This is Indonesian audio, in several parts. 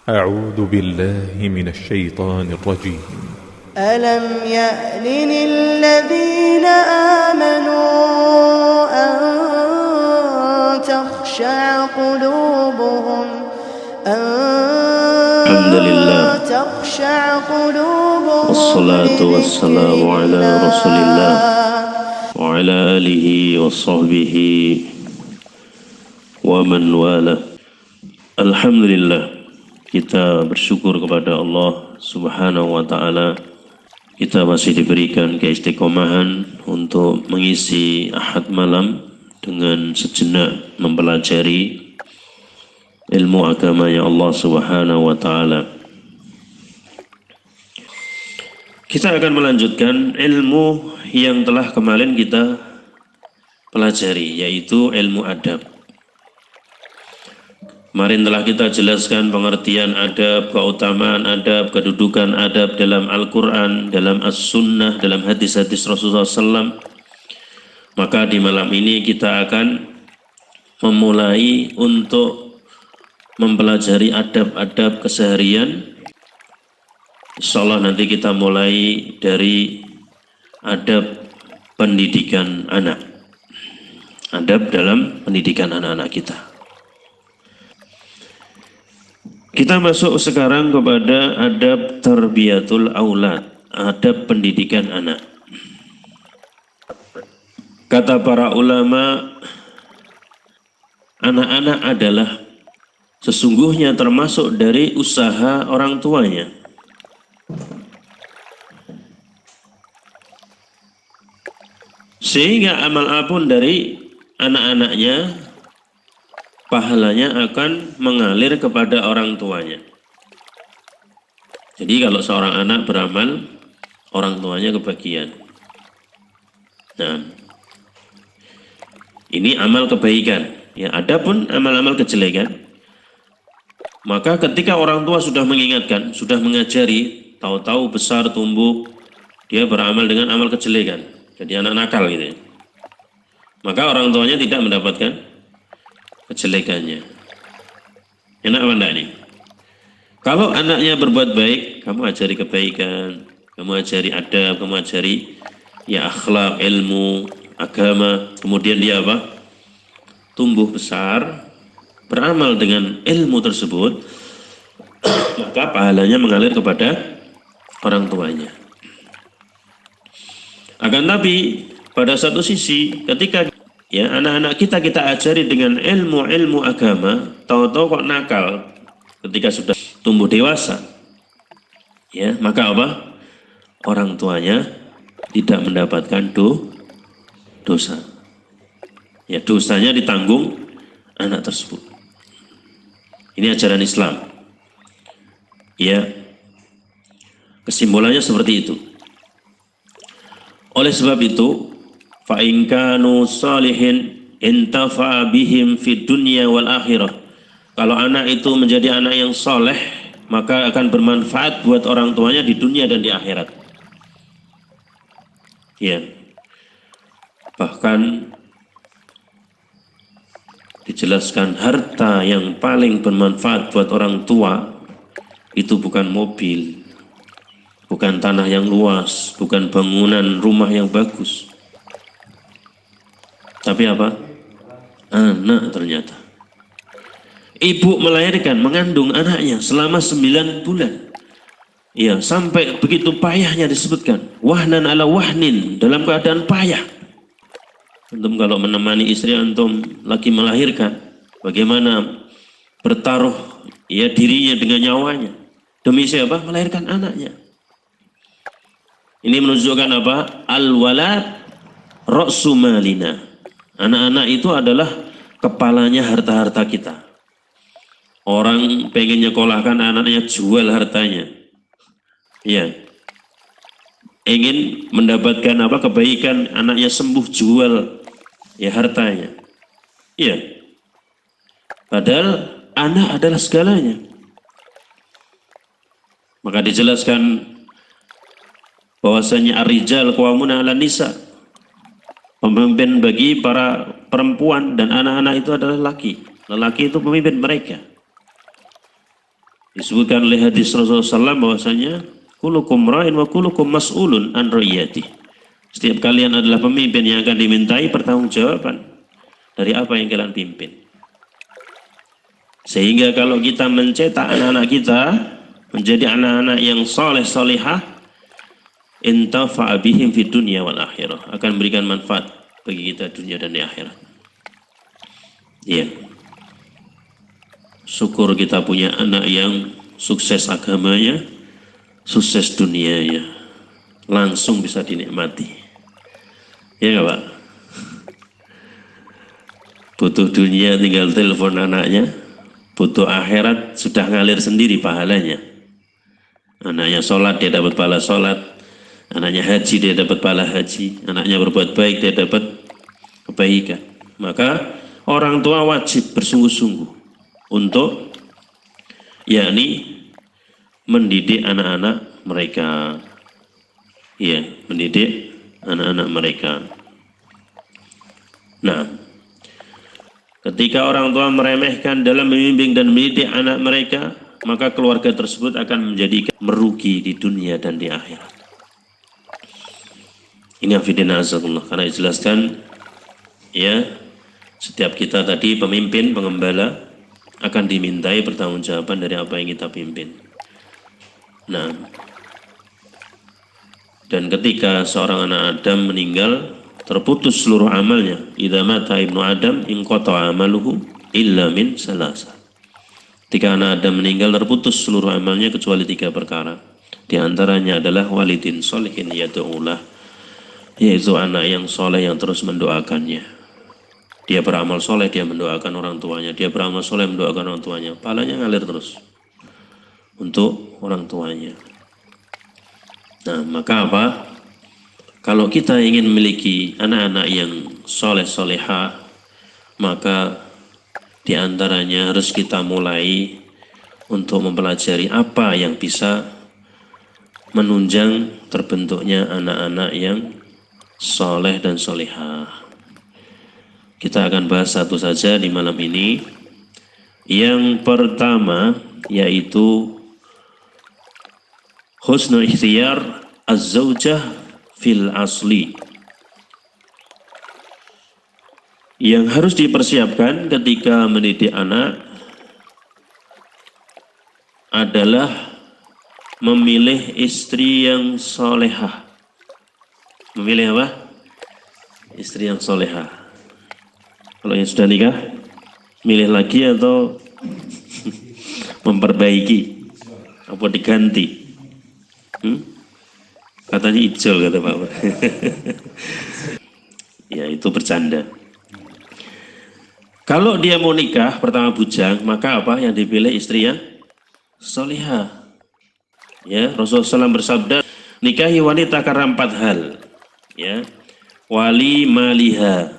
أعوذ بالله من الشيطان الرجيم. ألم يأن للذين آمنوا أن تخشع قلوبهم الحمد لله والصلاة والسلام على رسول الله وعلى آله وصحبه ومن والاه. Alhamdulillah, kita bersyukur kepada Allah Subhanahu wa Ta'ala. Kita masih diberikan keistiqomahan untuk mengisi Ahad malam dengan sejenak mempelajari ilmu agamanya Allah Subhanahu wa Ta'ala. Kita akan melanjutkan ilmu yang telah kemarin kita pelajari, yaitu ilmu adab. Kemarin telah kita jelaskan pengertian adab, keutamaan adab, kedudukan adab dalam Al-Quran, dalam As-Sunnah, dalam hadis-hadis Rasulullah SAW. Maka di malam ini kita akan memulai untuk mempelajari adab-adab keseharian. Insya Allah nanti kita mulai dari adab pendidikan anak. Adab dalam pendidikan anak-anak kita. Kita masuk sekarang kepada adab tarbiyatul aulad, adab pendidikan anak. Kata para ulama, anak-anak adalah sesungguhnya termasuk dari usaha orang tuanya. Sehingga amal apapun dari anak-anaknya, pahalanya akan mengalir kepada orang tuanya. Jadi kalau seorang anak beramal, orang tuanya kebagian. Nah, ini amal kebaikan. Ya, adapun amal-amal kejelekan, maka ketika orang tua sudah mengingatkan, sudah mengajari, tahu-tahu besar tumbuh, dia beramal dengan amal kejelekan. Jadi anak nakal gitu ya. Maka orang tuanya tidak mendapatkan kejelekannya. Enak apa enggak nih? Kalau anaknya berbuat baik, kamu ajari kebaikan, kamu ajari adab, kamu ajari ya akhlak, ilmu, agama, kemudian dia apa? Tumbuh besar, beramal dengan ilmu tersebut, maka pahalanya mengalir kepada orang tuanya. Akan tapi pada satu sisi ketika ya, anak-anak kita ajari dengan ilmu-ilmu agama, tahu-tahu kok nakal ketika sudah tumbuh dewasa. Ya, maka apa? Orang tuanya tidak mendapatkan dosa. Ya, dosanya ditanggung anak tersebut. Ini ajaran Islam. Ya. Kesimpulannya seperti itu. Oleh sebab itu, fa in kanu salihin intafa'a bihim fid dunya wal akhirah. Kalau anak itu menjadi anak yang soleh, maka akan bermanfaat buat orang tuanya di dunia dan di akhirat. Ya. Bahkan dijelaskan harta yang paling bermanfaat buat orang tua itu bukan mobil, bukan tanah yang luas, bukan bangunan rumah yang bagus. Tapi apa? Anak ternyata. Ibu melahirkan, mengandung anaknya selama 9 bulan. Ya, sampai begitu payahnya disebutkan. Wahnan ala wahnin, dalam keadaan payah. Antum kalau menemani istri antum lagi melahirkan, bagaimana bertaruh ya dirinya dengan nyawanya. Demi siapa? Melahirkan anaknya. Ini menunjukkan apa? Al-walad ra'su malina. Anak-anak itu adalah kepalanya harta-harta kita. Orang pengen nyekolahkan anaknya, jual hartanya. Ya. Ingin mendapatkan apa? Kebaikan, anaknya sembuh, jual ya hartanya. Ya. Padahal anak adalah segalanya. Maka dijelaskan bahwasanya ar-rijal qawwamuna 'alan nisa. Pemimpin bagi para perempuan dan anak-anak itu adalah laki. Lelaki itu pemimpin mereka. Disebutkan oleh hadis Rasulullah SAW bahwasanya kulukum ra'in wa kulukum mas'ulun an ra'iyati. Setiap kalian adalah pemimpin yang akan dimintai pertanggungjawaban dari apa yang kalian pimpin. Sehingga kalau kita mencetak anak-anak kita menjadi anak-anak yang soleh solihah, intafa'a bihim fid dunya wal akhirah, akan memberikan manfaat bagi kita dunia dan di akhirat. Iya. Syukur kita punya anak yang sukses agamanya, sukses dunianya, langsung bisa dinikmati. Ya nggak Pak? Butuh dunia tinggal telepon anaknya, butuh akhirat sudah ngalir sendiri pahalanya. Anaknya sholat dia dapat pahala sholat, anaknya haji dia dapat pahala haji, anaknya berbuat baik dia dapat kebaikan. Maka orang tua wajib bersungguh-sungguh untuk yakni mendidik anak-anak mereka, ya, mendidik anak-anak mereka. Nah, ketika orang tua meremehkan dalam membimbing dan mendidik anak mereka, maka keluarga tersebut akan menjadi merugi di dunia dan di akhirat. Ini afidina azalullah, karena dijelaskan ya, setiap kita tadi pemimpin, pengembala akan dimintai pertanggungjawaban dari apa yang kita pimpin. Nah, dan ketika seorang anak Adam meninggal, terputus seluruh amalnya. Idza mata ibnu Adam inqata amaluhu illa min salasa. Ketika anak Adam meninggal, terputus seluruh amalnya kecuali 3 perkara. Di antaranya adalah walidin sholihin yad'ulah, yaitu anak yang soleh yang terus mendoakannya. Dia beramal soleh, dia mendoakan orang tuanya. Dia beramal soleh, mendoakan orang tuanya. Pahalanya ngalir terus untuk orang tuanya. Nah, maka apa? Kalau kita ingin memiliki anak-anak yang soleh soleha, maka diantaranya harus kita mulai untuk mempelajari apa yang bisa menunjang terbentuknya anak-anak yang soleh dan solehah. Kita akan bahas satu saja di malam ini. Yang pertama yaitu husnul ikhtiyar az-zawjah fil asli. Yang harus dipersiapkan ketika mendidik anak adalah memilih istri yang solehah. Memilih apa? Istri yang solehah. Kalau yang sudah nikah, milih lagi atau memperbaiki? Apa diganti? Katanya hijau, kata Pak. Ya, itu bercanda. Kalau dia mau nikah, pertama bujang, maka apa yang dipilih? Istri yang solihah. Ya, Rasulullah SAW bersabda, nikahi wanita karena 4 hal. Ya, wali maliha,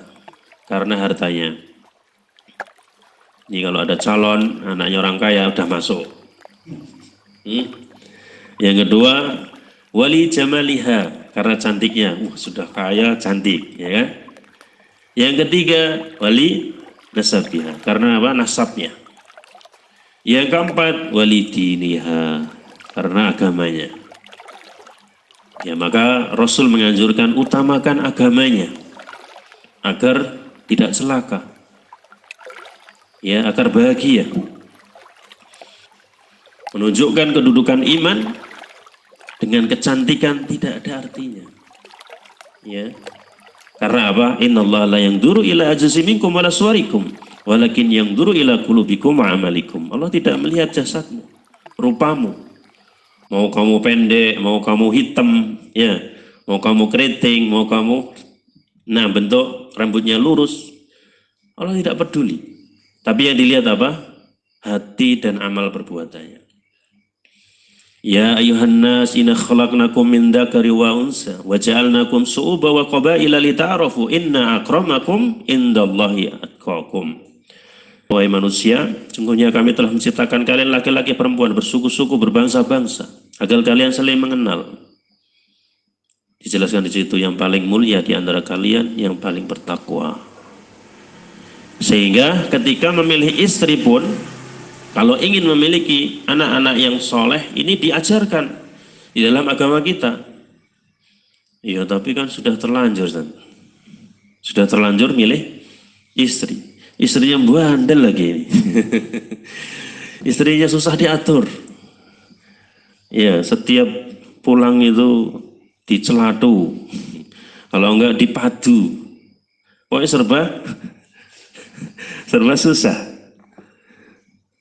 karena hartanya. Ini kalau ada calon anaknya orang kaya udah masuk. Yang kedua, wali jamaliha, karena cantiknya. Sudah kaya cantik, ya kan? Yang ketiga, wali nasabiha, karena apa? Nasabnya. Yang keempat, wali diniha, karena agamanya. Ya, maka Rasul menganjurkan utamakan agamanya agar tidak celaka, ya, agar bahagia. Menunjukkan kedudukan iman dengan kecantikan tidak ada artinya, ya. Karena apa? Innallaha la yanzuru ila ajsamikum wala suwarikum, walakin yanzuru ila qulubikum wa amalikum. Allah tidak melihat jasadmu, rupamu. Mau kamu pendek, mau kamu hitam, ya, mau kamu keriting, mau kamu bentuk rambutnya lurus, Allah tidak peduli. Tapi yang dilihat apa? Hati dan amal perbuatannya. Ya ayuhan nas inna khalaqnakum min dzakari wa unsa wa ja'alnakum syu'uban wa qabaila lita'arafu inna akramakum indallahi atqakum. Wahai manusia, sungguhnya kami telah menciptakan kalian laki-laki perempuan bersuku-suku berbangsa-bangsa agar kalian saling mengenal. Dijelaskan di situ yang paling mulia di antara kalian yang paling bertakwa. Sehingga ketika memilih istri pun Kalau ingin memiliki anak-anak yang soleh, ini diajarkan di dalam agama kita. Ya, tapi kan sudah terlanjur, Ustaz. Sudah terlanjur milih istri. Istrinya bandel lagi ini. Istrinya susah diatur. Ya, setiap pulang itu dicelatu. Kalau enggak dipadu. Pokoknya serba susah.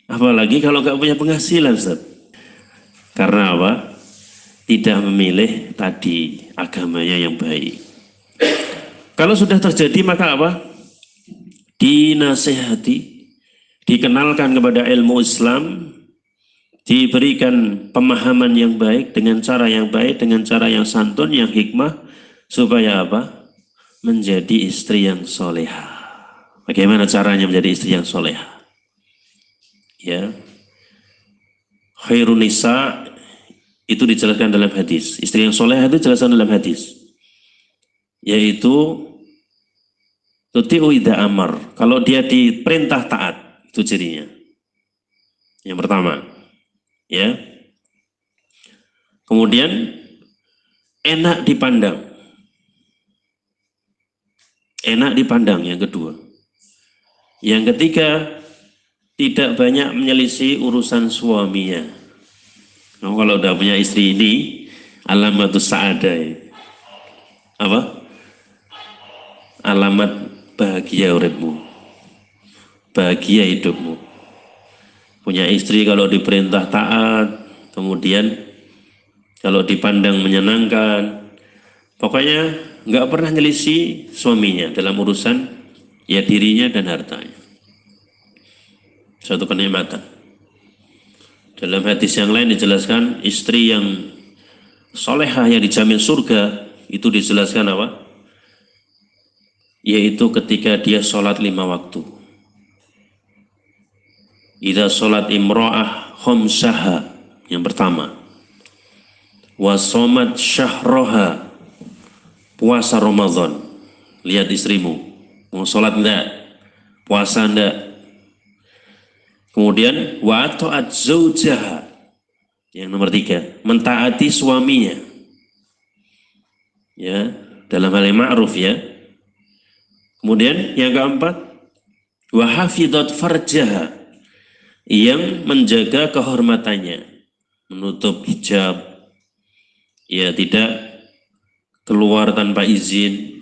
Apalagi kalau enggak punya penghasilan, Ustaz. Karena apa? Tidak memilih tadi agamanya yang baik. Kalau sudah terjadi maka apa? Dinasehati, dikenalkan kepada ilmu Islam, diberikan pemahaman yang baik dengan cara yang baik, dengan cara yang santun, yang hikmah, supaya apa? Menjadi istri yang solehah. Bagaimana caranya menjadi istri yang solehah? Ya, khairun nisa itu dijelaskan dalam hadis. Istri yang solehah itu dijelaskan dalam hadis, yaitu tuti'u idza amar. Kalau dia diperintah taat, itu cirinya. Yang pertama, ya. Kemudian enak dipandang. Enak dipandang yang kedua. Yang ketiga, tidak banyak menyelisih urusan suaminya. Nah, kalau udah punya istri ini, alamatus sa'adah. Apa? Alamat bahagia uripmu. Bahagia hidupmu. Punya istri kalau diperintah taat, kemudian kalau dipandang menyenangkan, pokoknya nggak pernah nyelisih suaminya dalam urusan ya dirinya dan hartanya. Suatu kenikmatan. Dalam hadis yang lain dijelaskan istri yang solehah yang dijamin surga, itu dijelaskan apa? Yaitu ketika dia sholat 5 waktu. Idza sholat imro'ah khomsaha, yang pertama. Wasomat syahroha, puasa Ramadan. Lihat istrimu, mau sholat enggak? Puasa enggak? Kemudian wa ta'at zaujaha, yang nomor 3, mentaati suaminya. Ya, dalam hal yang ma'ruf ya. Kemudian yang keempat, wa hafidhat farjaha, yang menjaga kehormatannya, menutup hijab, ya tidak keluar tanpa izin,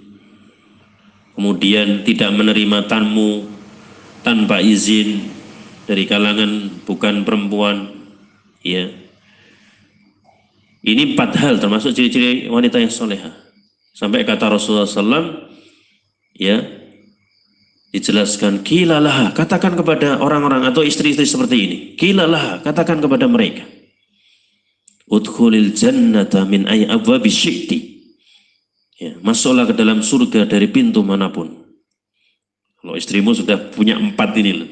kemudian tidak menerima tamu tanpa izin dari kalangan bukan perempuan, ya. Ini 4 hal termasuk ciri-ciri wanita yang solehah. Sampai kata Rasulullah SAW, ya, dijelaskan, kilalah, katakan kepada orang-orang atau istri-istri seperti ini, kilalah, katakan kepada mereka, udkhulil jannata min ayyi abwabi syi'ti, ya, masuklah ke dalam surga dari pintu manapun. Kalau istrimu sudah punya 4 ini loh.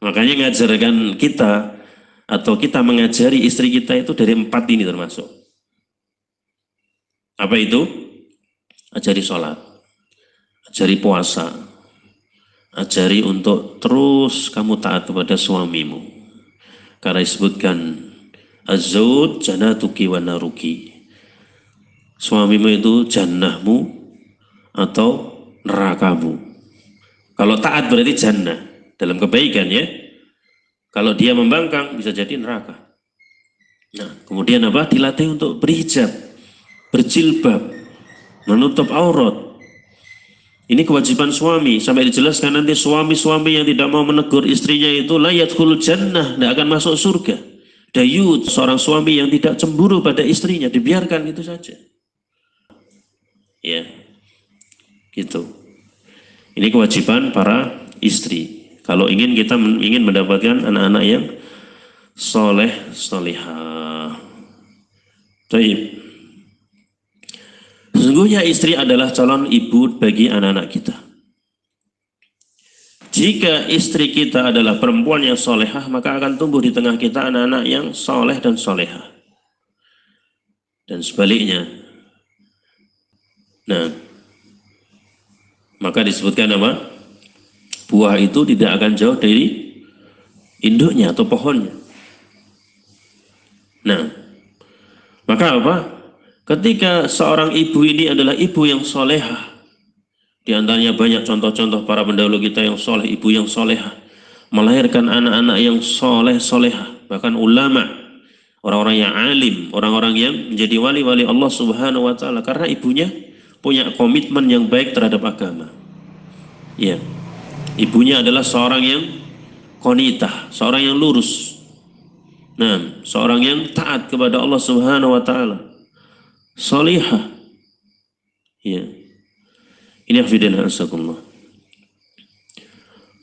Makanya ngajarkan kita atau kita mengajari istri kita itu dari 4 ini termasuk. Apa itu? Ajari sholat, ajari puasa, ajari untuk terus kamu taat kepada suamimu. Karena disebutkan az-zawj jannatuki wa naruki. Suamimu itu jannahmu atau nerakamu. Kalau taat berarti jannah dalam kebaikan ya. Kalau dia membangkang bisa jadi neraka. Nah, kemudian apa? Dilatih untuk berhijab, berjilbab, menutup aurat. Ini kewajiban suami. Sampai dijelaskan nanti suami-suami yang tidak mau menegur istrinya itu la yadkhulul jannah, tidak akan masuk surga. Dayut, seorang suami yang tidak cemburu pada istrinya, dibiarkan itu saja. Ya, gitu. Ini kewajiban para istri. Kalau kita ingin mendapatkan anak-anak yang soleh, solihah. Baik. Sesungguhnya istri adalah calon ibu bagi anak-anak kita. Jika istri kita adalah perempuan yang solehah, maka akan tumbuh di tengah kita anak-anak yang soleh dan solehah. Dan sebaliknya. Nah, maka disebutkan apa? Buah itu tidak akan jauh dari induknya atau pohonnya. Nah, maka apa? Ketika seorang ibu ini adalah ibu yang solehah, di antaranya banyak contoh-contoh para pendahulu kita yang soleh, ibu yang solehah, melahirkan anak-anak yang soleh solehah, bahkan ulama, orang-orang yang alim, orang-orang yang menjadi wali-wali Allah Subhanahu wa taala karena ibunya punya komitmen yang baik terhadap agama. Ya. Ibunya adalah seorang yang qanitah, seorang yang lurus. Nah, seorang yang taat kepada Allah Subhanahu wa taala. Salihah. Ya. Ini afidana asakumullah.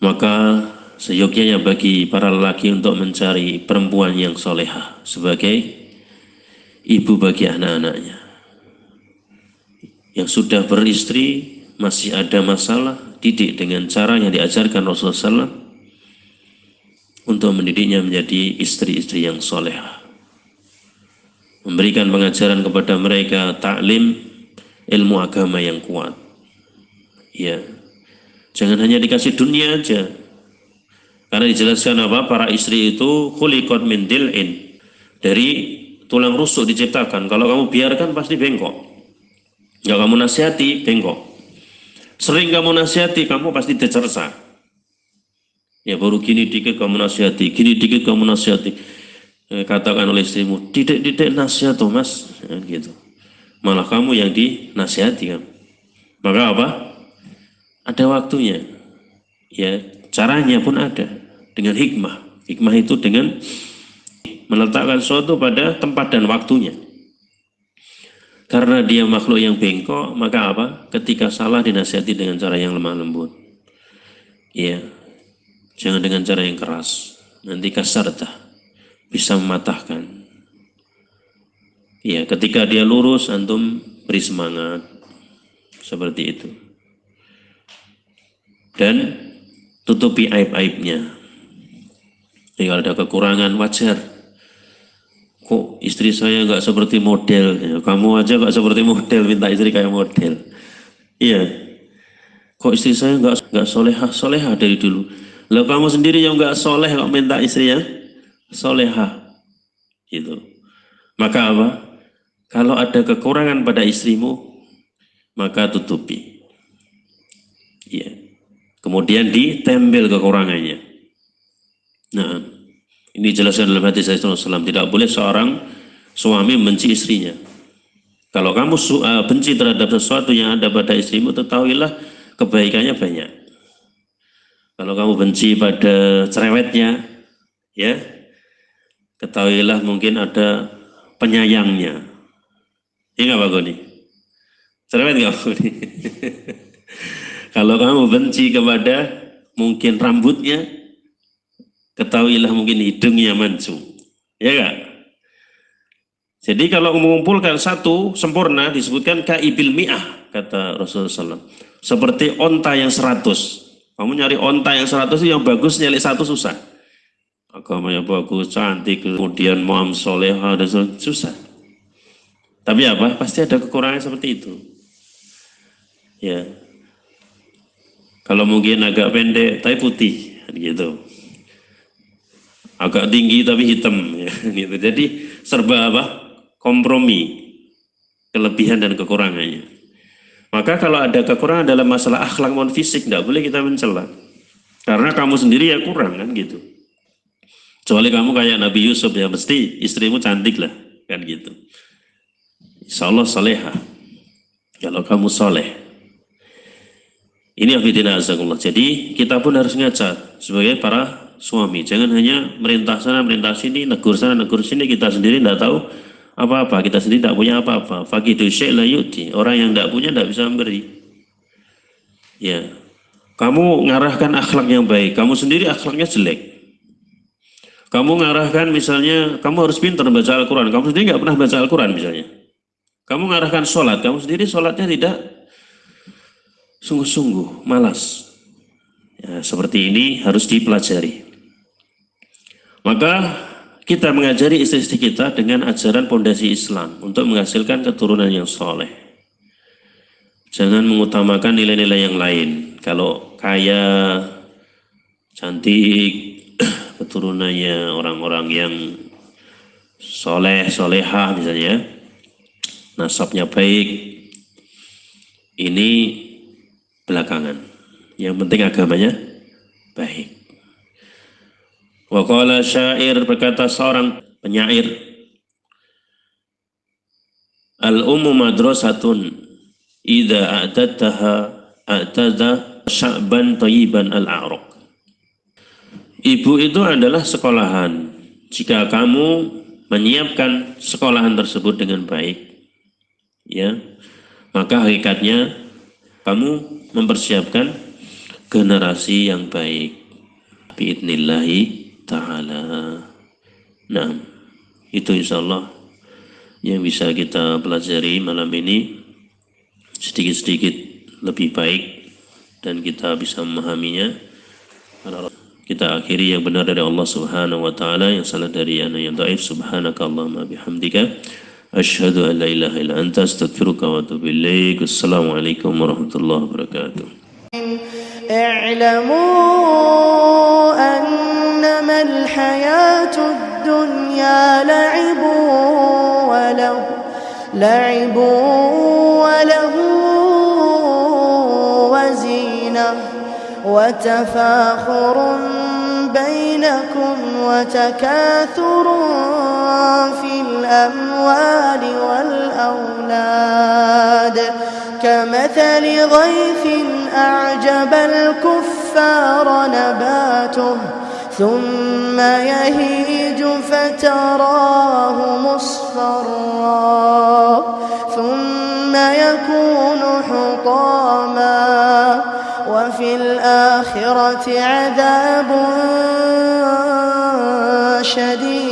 Maka seyogyanya bagi para lelaki untuk mencari perempuan yang solehah sebagai ibu bagi anak-anaknya. Yang sudah beristri masih ada masalah, didik dengan cara yang diajarkan Rasulullah SAW untuk mendidiknya menjadi istri-istri yang solehah. Memberikan pengajaran kepada mereka taklim ilmu agama yang kuat. Ya, jangan hanya dikasih dunia aja. Karena dijelaskan apa? Para istri itu khuliqat min dil'in, dari tulang rusuk diciptakan. Kalau kamu biarkan pasti bengkok. Ya kamu nasihati bengkok. Sering kamu nasihati kamu pasti dicerca. Ya baru gini dikit kamu nasihati, gini dikit kamu nasihati. Katakan oleh istrimu, didik nasihat tuh mas, ya, gitu. Malah kamu yang dinasihati kan. Maka apa? Ada waktunya. Ya, caranya pun ada dengan hikmah. Hikmah itu dengan meletakkan sesuatu pada tempat dan waktunya. Karena dia makhluk yang bengkok, maka apa? Ketika salah dinasihati dengan cara yang lemah lembut. Ya, jangan dengan cara yang keras. Nanti kasartah, bisa mematahkan. Ya, ketika dia lurus, antum beri semangat. Seperti itu. Dan tutupi aib-aibnya. Jadi kalau ada kekurangan wajar. Kok istri saya nggak seperti model? Ya, kamu aja nggak seperti model, minta istri kayak model. Iya. Kok istri saya nggak solehah dari dulu? Lah kamu sendiri yang nggak soleh kok minta istri yang solehah. Gitu. Maka apa? Kalau ada kekurangan pada istrimu, maka tutupi. Iya. Kemudian ditempel kekurangannya. Nah, ini jelaskan dalam hadis Rasulullah SAW. Tidak boleh seorang suami membenci istrinya. Kalau kamu benci terhadap sesuatu yang ada pada istrimu, ketahuilah kebaikannya banyak. Kalau kamu benci pada cerewetnya, ya, ketahuilah mungkin ada penyayangnya. Iya nggak Pak Goni? Cerewet nggak Pak Goni? Kalau kamu benci kepada mungkin rambutnya, ketahuilah mungkin hidungnya mancung. Ya enggak? Jadi kalau mengumpulkan satu sempurna disebutkan kaibil mi'ah, kata Rasulullah SAW. Seperti onta yang 100. Kamu nyari onta yang 100 itu yang bagus, nyari satu susah. Agamanya bagus, cantik, kemudian muam soleha, dan susah. Tapi apa? Pasti ada kekurangan seperti itu. Ya. Kalau mungkin agak pendek tapi putih, gitu. Agak tinggi tapi hitam, ya, gitu. Jadi serba apa? Kompromi, kelebihan dan kekurangannya. Maka kalau ada kekurangan dalam masalah akhlak maupun fisik, tidak boleh kita mencela. Karena kamu sendiri ya kurang kan gitu. Kecuali kamu kayak Nabi Yusuf ya, mesti istrimu cantik lah, kan gitu. Insya Allah salehah. Kalau kamu soleh. Ini afidina azakullah. Jadi kita pun harus ngajar sebagai para suami. Jangan hanya merintah sana, merintah sini, negur sana, negur sini. Kita sendiri tidak tahu apa-apa. Kita sendiri tidak punya apa-apa. Faqidu syai' la yu'ti. Orang yang tidak punya tidak bisa memberi. Ya, kamu ngarahkan akhlak yang baik. Kamu sendiri akhlaknya jelek. Kamu ngarahkan misalnya, kamu harus pintar baca Al-Quran. Kamu sendiri nggak pernah baca Al-Quran misalnya. Kamu ngarahkan sholat. Kamu sendiri sholatnya tidak sungguh-sungguh, malas. Ya, seperti ini harus dipelajari. Maka kita mengajari istri-istri kita dengan ajaran pondasi Islam untuk menghasilkan keturunan yang soleh. Jangan mengutamakan nilai-nilai yang lain. Kalau kaya, cantik, keturunannya orang-orang yang soleh, solehah misalnya, nasabnya baik, ini belakangan. Yang penting agamanya baik. Wa qala syair, berkata seorang penyair, al-ummu madrasatun idza a'tadaha a'tada sya'ban thayyiban al-a'raq. Ibu itu adalah sekolahan. Jika kamu menyiapkan sekolahan tersebut dengan baik, ya, maka hakikatnya kamu mempersiapkan generasi yang baik. Biidnillahi ta'ala. Nah, itu insyaallah yang bisa kita pelajari malam ini, sedikit-sedikit lebih baik dan kita bisa memahaminya. Kita akhiri yang benar dari Allah Subhanahu wa taala, yang salah dari ana yang dhaif. Subhanakallahumma bihamdika asyhadu an la ilaha illa anta astaghfiruka wa atubu ilaik. Assalamualaikum warahmatullahi wabarakatuh. اعلموا أنما الحياة الدنيا لعب وله وزينة وتفاخر بينكم وتكاثر في الأموال والأولاد كمثل غيث أعجب الكفار نباته ثم يهيج فتراه مصفرا ثم يكون حطاما وفي الآخرة عذاب شديد